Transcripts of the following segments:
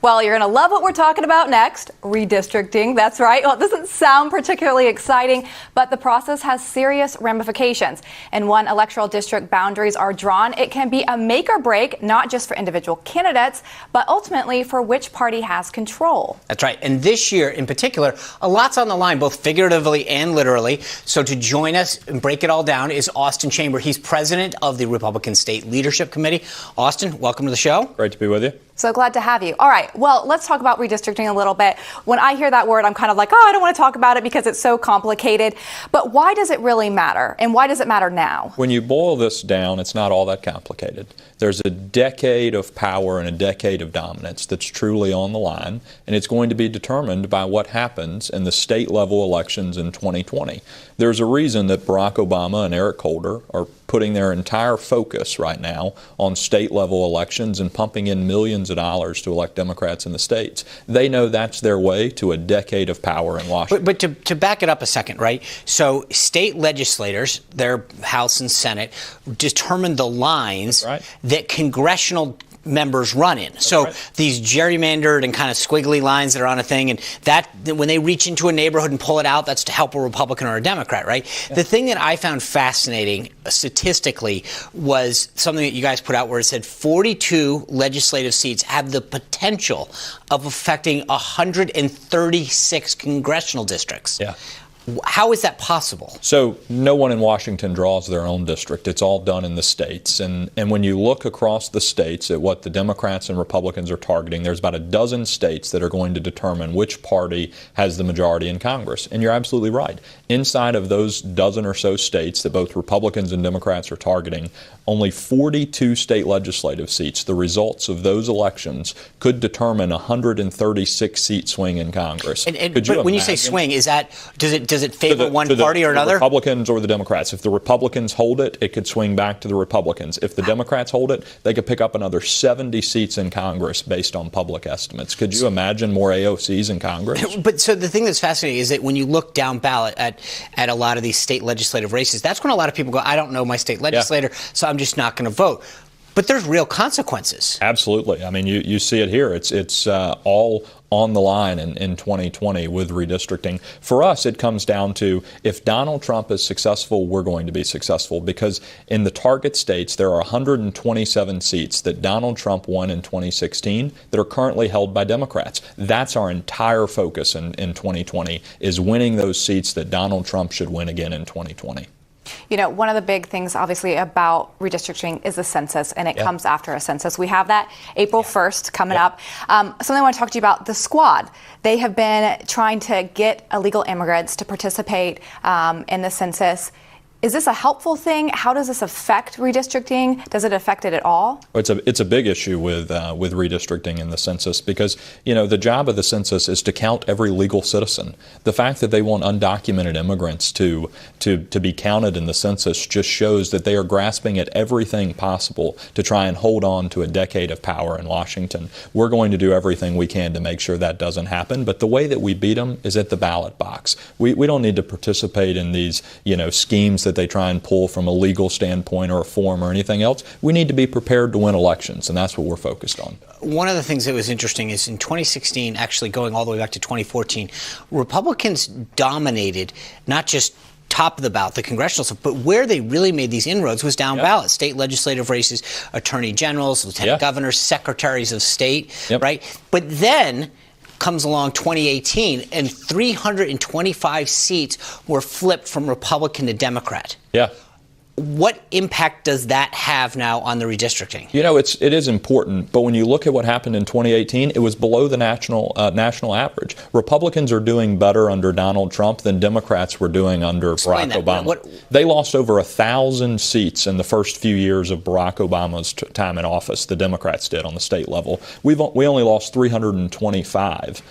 Well, you're going to love what we're talking about next, redistricting. That's right. Well, it doesn't sound particularly exciting, but the process has serious ramifications. And when electoral district boundaries are drawn, it can be a make or break, not just for individual candidates, but ultimately for which party has control. That's right. And this year in particular, a lot's on the line, both figuratively and literally. So to join us and break it all down is Austin Chamber. He's president of the Republican State Leadership Committee. Austin, welcome to the show. Great to be with you. So glad to have you. All right. Well, let's talk about redistricting a little bit. When I hear that word, I'm kind of like, oh, I don't want to talk about it because it's so complicated. But why does it really matter? And why does it matter now? When you boil this down, it's not all that complicated. There's a decade of power and a decade of dominance that's truly on the line, and it's going to be determined by what happens in the state level elections in 2020. There's a reason that Barack Obama and Eric Holder are putting their entire focus right now on state level elections and pumping in millions of dollars to elect Democrats in the states. They know that's their way to a decade of power in Washington. But to back it up a second, right? So state legislators, their House and Senate, determine the lines that congressional members run in. So these gerrymandered and kind of squiggly lines that are on a thing, and that when they reach into a neighborhood and pull it out, that's to help a Republican or a Democrat, right? Yeah. The thing that I found fascinating statistically was something that you guys put out where it said 42 legislative seats have the potential of affecting 136 congressional districts. Yeah. How is that possible? So no one in Washington draws their own district. It's all done in the states. And when you look across the states at what the Democrats and Republicans are targeting, there's about a dozen states that are going to determine which party has the majority in Congress. And you're absolutely right. Inside of those dozen or so states that both Republicans and Democrats are targeting, only 42 state legislative seats, the results of those elections, could determine a 136-seat swing in Congress. But when you say swing, is that does it favor one party or another? The Republicans or the Democrats. If the Republicans hold it, it could swing back to the Republicans. If the Democrats hold it, they could pick up another 70 seats in Congress based on public estimates. Could you imagine more AOCs in Congress? But so the thing that's fascinating is that when you look down ballot at a lot of these state legislative races, that's when a lot of people go, I don't know my state legislator, so I'm just not going to vote. But there's real consequences. Absolutely. I mean, you see it here. It's all on the line in 2020 with redistricting. For us, it comes down to if Donald Trump is successful, we're going to be successful, because in the target states, there are 127 seats that Donald Trump won in 2016 that are currently held by Democrats. That's our entire focus in 2020, is winning those seats that Donald Trump should win again in 2020. You know, one of the big things, obviously, about redistricting is the census, and it comes after a census. We have that April 1st coming up. Something I want to talk to you about, the Squad. They have been trying to get illegal immigrants to participate in the census. Is this a helpful thing? How does this affect redistricting? Does it affect it at all? It's a big issue with redistricting in the census, because, you know, the job of the census is to count every legal citizen. The fact that they want undocumented immigrants to be counted in the census just shows that they are grasping at everything possible to try and hold on to a decade of power in Washington. We're going to do everything we can to make sure that doesn't happen, but the way that we beat them is at the ballot box. We don't need to participate in these, you know, schemes that they try and pull from a legal standpoint or a form or anything else. We need to be prepared to win elections, and that's what we're focused on. One of the things that was interesting is in 2016, actually going all the way back to 2014, Republicans dominated not just top of the ballot, the congressional stuff, but where they really made these inroads was down ballot. State legislative races, attorney generals, lieutenant governors, secretaries of state, right? But then comes along 2018, and 325 seats were flipped from Republican to Democrat. Yeah. What impact does that have now on the redistricting? You know, it is important, but when you look at what happened in 2018, it was below the national average. Republicans are doing better under Donald Trump than Democrats were doing under Barack Obama. They lost over 1,000 seats in the first few years of Barack Obama's time in office. The Democrats did on the state level. We only lost 325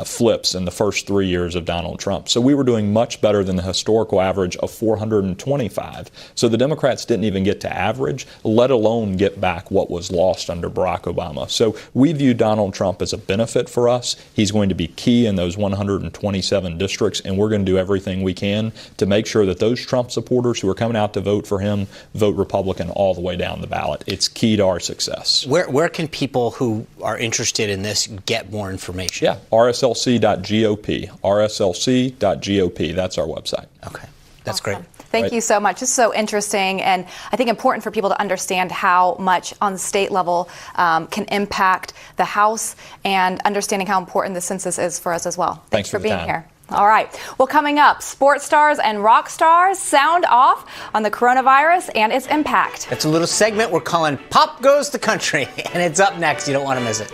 flips in the first 3 years of Donald Trump. So we were doing much better than the historical average of 425. So the Democrats didn't even get to average, let alone get back what was lost under Barack Obama. So we view Donald Trump as a benefit for us. He's going to be key in those 127 districts, and we're going to do everything we can to make sure that those Trump supporters who are coming out to vote for him vote Republican all the way down the ballot. It's key to our success. Where can people who are interested in this get more information? Yeah, rslc.gop. rslc.gop. That's our website. Okay. That's awesome. great. Thank you so much. It's so interesting, and I think important for people to understand how much on the state level can impact the House, and understanding how important the census is for us as well. Thanks for being here. All right. Well, coming up, sports stars and rock stars sound off on the coronavirus and its impact. It's a little segment we're calling Pop Goes the Country, and it's up next. You don't want to miss it.